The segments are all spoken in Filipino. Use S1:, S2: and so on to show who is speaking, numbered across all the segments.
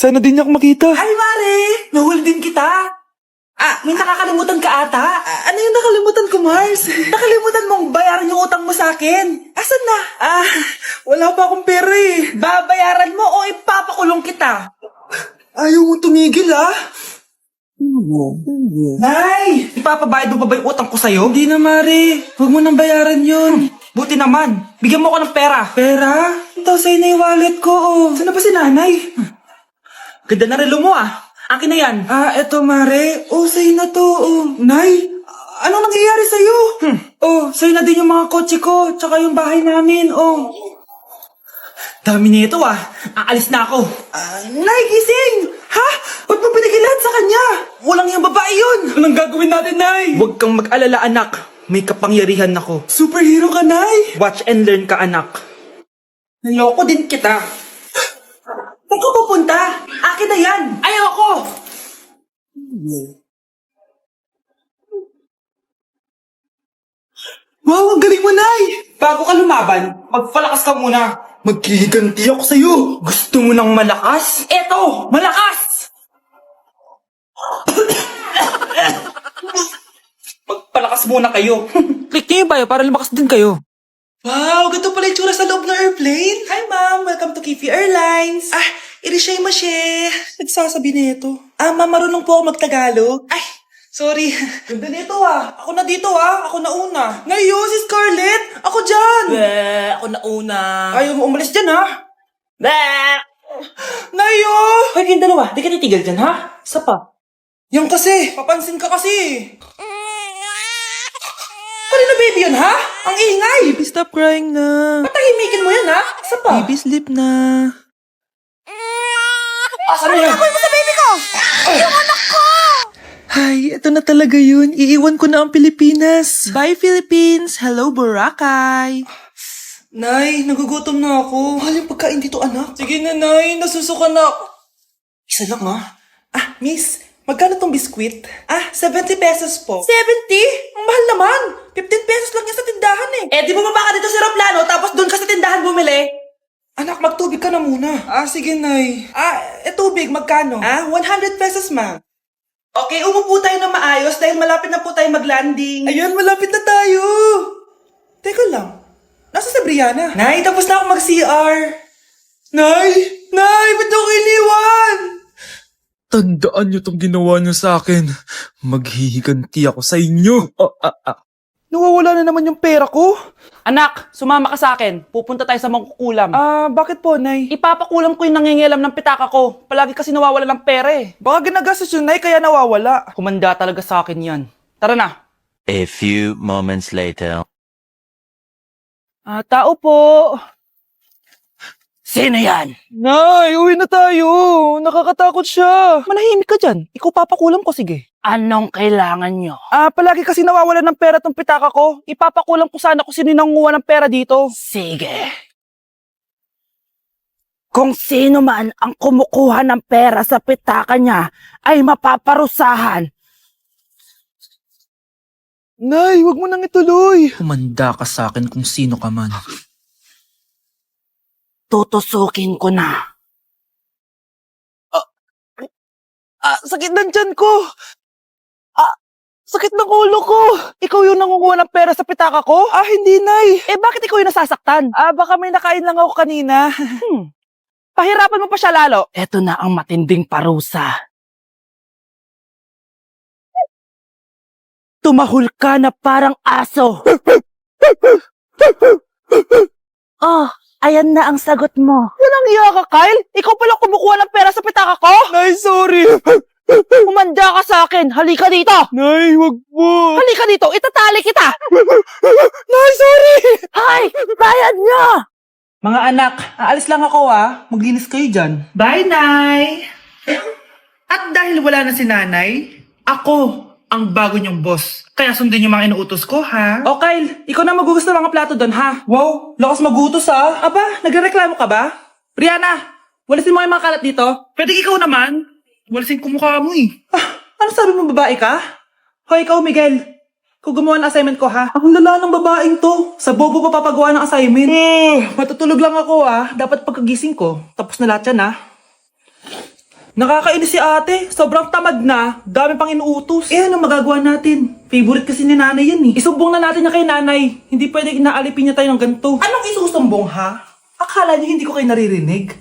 S1: Sana din niya ako makita.
S2: Ay, Mare! Nahuli din kita. May nakakalimutan ka ata. Ano yung nakalimutan ko, Mars? Nakalimutan mong bayaran yung utang mo sa akin. Asan na? Wala pa akong pera eh. Babayaran mo o ipapakulong kita? Ayaw mo tumigil Nay! Ipapabayad mo pa ba yung utang ko sa'yo? Hindi na, Mare. Huwag mo nang bayaran yun. Buti naman. Bigyan mo ko ng pera. Pera? Ito, sa'yo na yung wallet ko. Saan na ba si nanay? Ganda na relo mo Akin na yan. Eto, Mare. Sa'yo na to. Nay, anong nangyayari sa'yo? Sa'yo na din yung mga kotse ko, tsaka yung bahay namin, Dami nito Aalis na ako. Nay, gising! Ha? Ba't mo binigay lahat sa kanya? Walang yung babae yun. Anong gagawin natin, Nay? Huwag kang mag-alala, anak. May kapangyarihan ako. Superhero ka, Nay. Watch and learn ka, anak. Naloko din kita. Saan ka pupunta? Akin na yan. Ayoko. Wow, ang galing mo, Nay. Bago ka lumaban, magpalakas ka muna. Maghihiganti ako sa'yo. Gusto mo ng malakas? Eto, malakas! Magpalakas muna kayo. Click niyo yung bio para lumakas din kayo. Wow, ganito pala yung tsura sa loob ng airplane. Hi, ma'am. Welcome to Kifi Airlines. Irishay Mashe. Nagsasabi na ito. Ma'am, marunong po ako magtagalog. Ay, sorry. Ganda nito Ako na dito Ako na una. Ngayon, si Scarlett. Ako dyan. Ako na una. Ayaw mo umalis dyan Nayo! Hoy, kayong dalawa. Di ka titigil dyan Isa pa. Yung kasi. Papansin ka kasi. Kanina baby yun Ang ingay.
S1: Baby, stop crying na.
S2: Patahimikin mo yan Isa pa.
S1: Baby, sleep na.
S2: Asan na yan?
S3: Mo sa baby ko! Yung anak ko!
S1: Ay, ito na talaga yun. Iiwan ko na ang Pilipinas. Bye, Philippines. Hello, Boracay.
S2: Nay, nagugutom na ako. Mahal yung pagkain dito, anak. Sige na, Nay. Nasusuka na ako. Isa lang, Miss, magkano tong biskwit? 70 pesos po. 70? Ang mahal naman. 15 pesos lang yan sa tindahan di bumaba ka dito sa aeroplano tapos doon ka sa tindahan bumili? Anak, magtubig ka na muna. Sige, Nay. Tubig, magkano? 100 pesos, ma'am. Okay, umupo tayo na maayos dahil malapit na po tayo mag-landing. Ayun, malapit na tayo. Teka lang. Nasa si Brianna? Nay, tapos na ako mag-CR. Nay, ba't ako iniwan?
S1: Tandaan niyo tong ginawa niyo sa akin. Maghihiganti ako sa inyo.
S2: Nawawala na naman yung pera ko.
S4: Anak, sumama ka sa akin. Pupunta tayo sa mangkukulam.
S2: Bakit po, Nay?
S4: Ipapakulam ko yung nangingialam ng pitaka ko. Palagi kasi nawawala ng pera
S2: Baka ginagastos yun, Nay, kaya nawawala.
S4: Kumanda talaga sa akin yan. Tara na.
S5: A few moments later.
S4: Tao po. Sino yan?
S2: Nay, uwi na tayo. Nakakatakot siya.
S4: Manahimik ka dyan. Ikaw papakulam ko, sige. Anong kailangan nyo?
S2: Palagi kasi nawawala ng pera tong pitaka ko. Ipapakulam ko sana kung sino nanguha ng pera dito.
S4: Sige. Kung sino man ang kumukuha ng pera sa pitaka niya ay mapaparusahan.
S2: Nay, wag mo nang ituloy.
S1: Kumanda ka sa akin kung sino ka man.
S4: Tutusukin ko na.
S2: Sakit ng tiyan ko. Sakit ng ulo ko. Ikaw yung nangunguha ng pera sa pitaka ko? Hindi, Nay.
S4: Bakit ikaw yung nasasaktan?
S2: Baka may nakain lang ako kanina.
S4: Pahirapan mo pa siya lalo. Eto na ang matinding parusa. Tumahol ka na parang aso. Ayan na ang sagot mo.
S2: Walang iya ka, Kyle. Ikaw pala kumukuha ng pera sa pitaka ko? Nay, sorry.
S4: Umanda ka sa akin. Halika dito.
S2: Nay, wag po.
S4: Halika dito. Itatali kita.
S2: Nay, sorry.
S4: Hay! Bayad niyo!
S2: Mga anak, aalis lang ako Maglinis kayo dyan. Bye, Nay. At dahil wala na si Nanay, ako ang bago niyong boss. Kaya sundin yung mga inuutos ko, ha? O, Kyle, ikaw na magugas ng mga plato doon, ha? Wow, lakas magutos, ha? Aba, nagrereklamo ka ba? Brianna, walisin mo yung mga kalat dito. Pwede ikaw naman. Walisin ko mukha mo, ano sabi mo, babae ka? Hoy, ikaw, Miguel. Kung gumawa ng assignment ko, ha? Ang lala ng babaeng to. Sa bobo pa papagawa ng assignment. Matutulog lang ako, Dapat pagkagising ko, tapos na lahat yan, Nakakainis si ate. Sobrang tamad na. Dami pang inuutos. Eh, ano magagawa natin? Favorite kasi ni nanay yan eh. Isumbong na natin niya kay nanay. Hindi pwede inaalipin niya tayo ng ganito. Anong isusumbong ha? Akala niyo hindi ko kayo naririnig?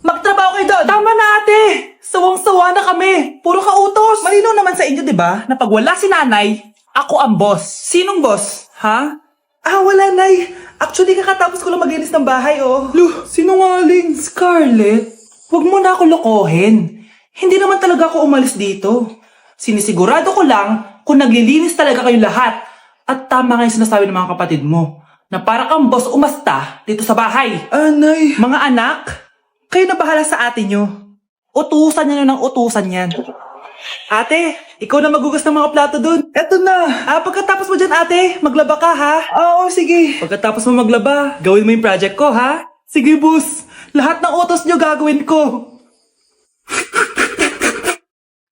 S2: Magtrabaho kayo doon! Tama na ate! Sawang-sawa na kami! Puro kautos! Malinaw naman sa inyo, di ba? Na pag wala si nanay, ako ang boss. Sinong boss? Ha? Ah, wala, Nay. Actually, kakatapos ko lang maglinis ng bahay, oh. Lu, sinungaling. Scarlett, huwag mo na ako lokohin. Hindi naman talaga ako umalis dito. Sinisigurado ko lang kung naglilinis talaga kayo lahat. At tama nga yung sinasabi ng mga kapatid mo, na para kang boss umasta dito sa bahay. Nay. Mga anak, kayo na bahala sa ate nyo. Utusan nyo ng utusan yan. Ate, ikaw na magugas ng mga plato dun. Eto na. Pagkatapos mo dyan, ate, maglaba ka, ha? Oo, sige. Pagkatapos mo maglaba, gawin mo yung project ko, ha? Sige, boss. Lahat ng utos nyo gagawin ko.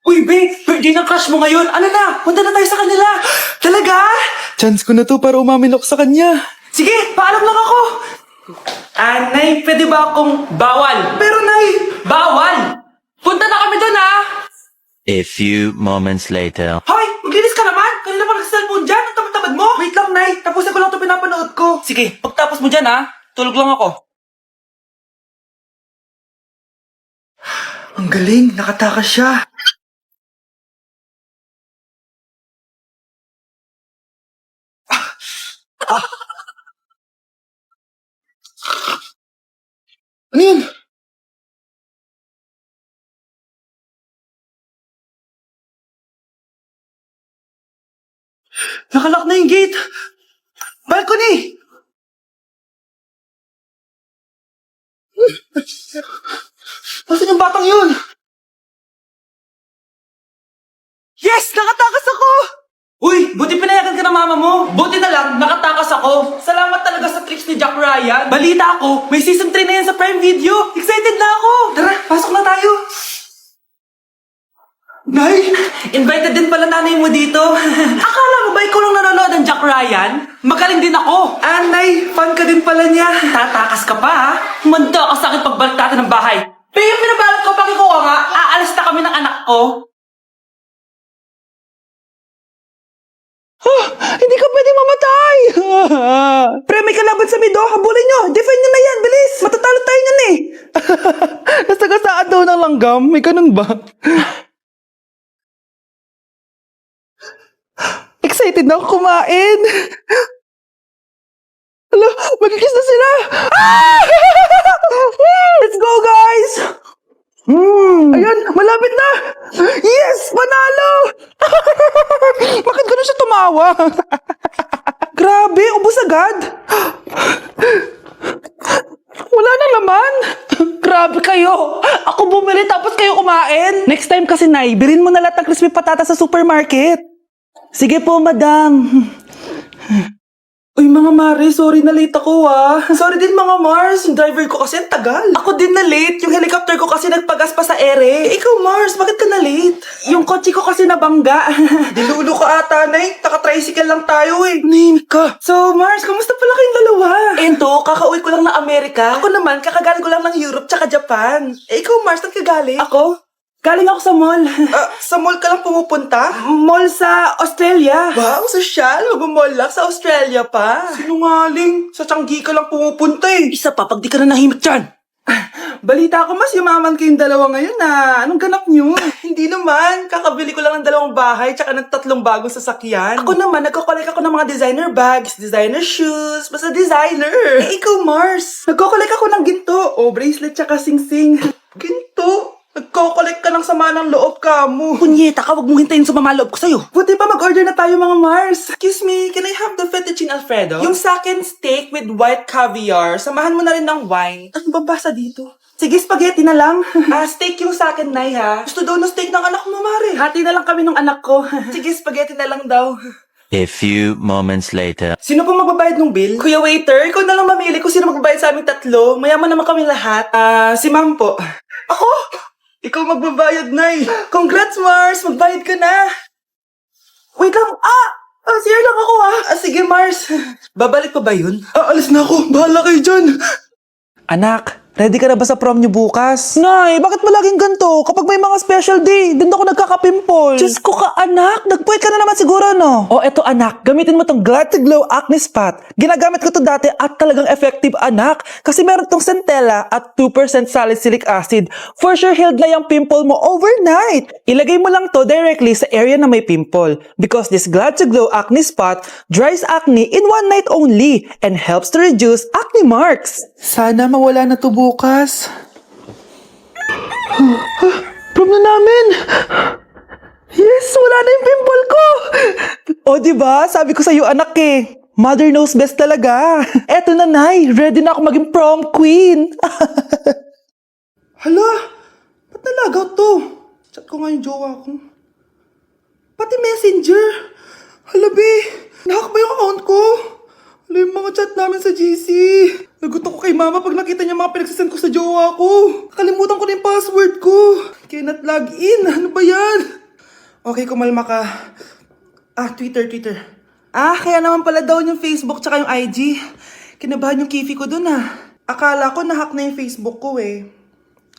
S2: Uy, babe, birthday ng crush mo ngayon. Ano na? Punta na tayo sa kanila. Talaga? Chance ko na to para umamin ako sa kanya. Sige, paalam lang ako. Nay, pwede ba akong bawal? Pero, Nay, bawal! Punta na kami dun, ha?
S5: A few moments later.
S2: Hoy! Maglinis ka naman! Kanina pa nag-cellphone dyan! Ang tamad-tamad mo! Wait lang, Nay! Tapusin ko lang ito pinapanood ko! Sige, pagtapos mo dyan, ha? Tulog lang ako. Ang galing! Nakatakas siya! Ano yun? Nakalock na yung gate! Balcony! Nasaan yung batang yun? Yes! Nakatakas ako! Uy! Buti pinayagan ka ng mama mo! Buti na lang, nakatakas ako! Salamat talaga sa tricks ni Jack Ryan! Balita ako, may season 3 na yan sa Prime Video! Excited na ako! Tara, pasok na tayo! Nay! Invited din pala nanay mo dito. Akala mo ba ikaw lang nanonood ng Jack Ryan? Magaling din ako. Nay, fan ka din pala niya. Tatakas ka pa, ha? Manda ka sa akin pagbalik natin ng bahay. Pero yung pinabalot ko pag ikaw nga, aalis na kami ng anak ko. Hindi ka pwede mamatay! Pre, may kalaban sa mido. Habulin nyo! Defend nyo na yan! Bilis! Matatalo tayo nyan eh! Nasagasaan daw ng langgam. May ganun ba? Excited na ako kumain! Hala, magkikiss na sila! Ah! Let's go, guys! Ayan, malapit na! Yes! Panalo! Bakit ganun siya tumawa? Grabe, ubos agad! Wala na laman! Grabe kayo! Ako bumili tapos kayo kumain! Next time kasi, Nay, bilhin mo na lahat ng crispy patata sa supermarket. Sige po, madam. Uy, mga Mare, sorry na late ako, Sorry din, mga Mars. Yung driver ko kasi ang tagal. Ako din na late. Yung helicopter ko kasi nagpagas pa sa ere. Ikaw, Mars, bakit ka na late? Yung kotse ko kasi nabangga. Dilulo ka ata, Nay. Taka-tricycle lang tayo, eh. Nahimik ka. So, Mars, kamusta pala kayong dalawa? Ento, kakauwi ko lang ng Amerika. Ako naman, kakagaling ko lang ng Europe tsaka Japan. Ikaw, Mars, saan ka galing? Ako? Galing ako sa mall. Sa mall ka lang pumupunta? Mall sa Australia. Wow, sosyal. Mag-mall lang sa Australia pa. Sinungaling. Sa Changi ka lang pumupunta eh. Isa pa, pag di ka na nahimik dyan. Balita ko mas yumaman kayong dalawa ngayon Anong ganap nyo? Hindi naman. Kakabili ko lang ng 2 bahay tsaka ng 3 bagong sasakyan. Ako naman, nagko-collect ako ng mga designer bags, designer shoes, basta designer. Eh, ikaw, Mars. Nagko-collect ako ng ginto. Bracelet tsaka sing-sing. Ginto? Nagko-collect ka ng sama ng loob ka mo. Punyeta ka, wag mong hintayin sumama loob ko sa'yo. Buti pa mag-order na tayo, mga Mars. Excuse me, can I have the fettuccine Alfredo? Yung sa akin steak with white caviar. Samahan mo na rin ng wine. Ano ba basa dito? Sige, spaghetti na lang. Steak yung sa akin, Nay, ha? Gusto daw ng steak ng anak mo, Mare. Hati na lang kami ng anak ko. Sige, spaghetti na lang daw.
S5: A few moments later.
S2: Sino pong magbabayad ng bill? Kuya waiter, ikaw na lang mamili kung sino magbabayad sa aming 3. Mayaman naman kami lahat. Si Ma'am po. Ako? Ikaw magbabayad, Nay. Congrats, Mars. Magbayad ka na. Wait lang. CR lang ako, Sige, Mars. Babalik pa ba yun? Alis na ako. Bahala kayo dyan. Anak, Ready ka na ba sa prom niyo bukas? Nay, bakit ba laging ganito? Kapag may mga special day, doon ako nagkakapimple. Diyos ko ka, anak. Nagpuwit ka na naman siguro, no? Oh, eto anak. Gamitin mo tong Glad to Glow Acne Spot. Ginagamit ko to dati at talagang effective, anak. Kasi meron tong centella at 2% salicylic acid. For sure, healed na yung pimple mo overnight. Ilagay mo lang to directly sa area na may pimple. Because this Glad to Glow Acne Spot dries acne in one night only and helps to reduce acne marks. Sana mawala na to bukas. Prom na namin! Yes, wala na yung pimple ko! O diba, sabi ko sa'yo anak eh. Mother knows best talaga. Eto na, Nay. Ready na ako maging prom queen. Hala, ba't nalagaw to? Chat ko nga yung jowa ko. Pati messenger. Hala, be. Nahack ba yung account ko? Hala, yung mga chat namin sa GC. Nagutok ko kay mama pag nakita niya mga pinagsasend ko sa jowa ko. Nakalimutan ko na yung password ko. Cannot log in. Ano ba yan? Okay, kumalma ka. Twitter. Kaya naman pala daw yung Facebook tsaka yung IG. Kinabahan yung kifi ko dun Akala ko nahack na yung Facebook ko eh.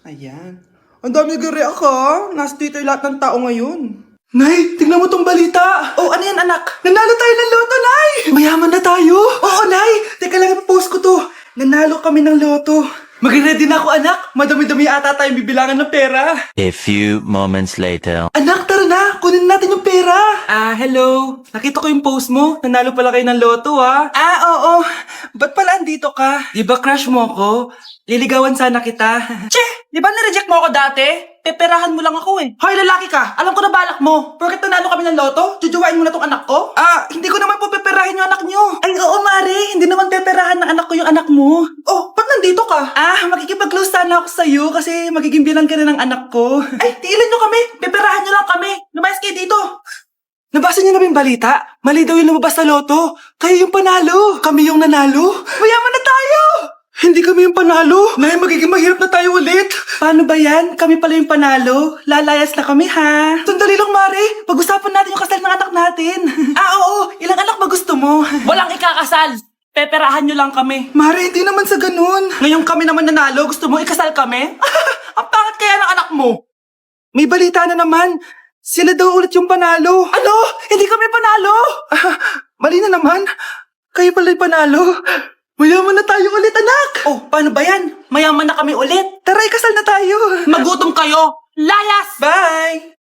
S2: Ayan. Ang dami nag-react Nasa Twitter lahat ng tao ngayon. Nay, tingnan mo tong balita. Oh, ano yan anak? Nanalo tayo ng loto, Nay! Mayaman na tayo. Oo, Nay. Teka lang, ipopost ko to. Nanalo kami ng loto. Mag-ready na ako, anak. Madami-dami ata tayong bibilangan ng pera.
S5: A few moments later.
S2: Anak, tara na. Kunin natin yung pera. Hello. Nakita ko yung post mo. Nanalo pala kayo ng loto, oo. Ba't pala andito ka? Di ba crush mo ako? Liligawan sana kita. Che! Di ba na-reject mo ako dati? Peperahan mo lang ako eh. Hoy, lalaki ka. Alam ko na balak mo. Porket nanalo kami ng loto, jujuwain mo na tong anak ko? Hindi ko naman po peperahin yung anak nyo. Ay, oo, Mare. Hindi naman peperahan ng anak ko yung anak mo. Oh, ba't nandito ka? Makikipag-close sana ako sa'yo kasi magiging bilang ka na ng anak ko. Ay, tiilan nyo kami. Peperahan nyo lang kami. Lumayas kayo dito. Nabasa niyo na ba yung balita? Mali daw yung lumabas sa loto. Kayo yung panalo. Kami yung nanalo. Mayaman na tayo! Hindi kami yung panalo. Nay, magiging mahirap na tayo ulit. Paano ba yan? Kami pala yung panalo. Lalayas na kami, ha? Sandali lang, Mare. Pag-usapan natin yung kasal ng anak natin. Oo. Ilang anak ba gusto mo? Walang ikakasal. Peperahan nyo lang kami. Mare, hindi naman sa ganun. Ngayong kami naman nanalo, gusto mo ikasal kami? Ang pangat kaya ng anak mo. May balita na naman. Sila daw ulit yung panalo. Ano? Hindi kami panalo. Mali na naman. Kayo pala yung panalo. Mayaman na tayo ulit, anak! Oh, paano ba yan? Mayaman na kami ulit. Tara, ikasal na tayo. Magutom kayo. Layas! Bye!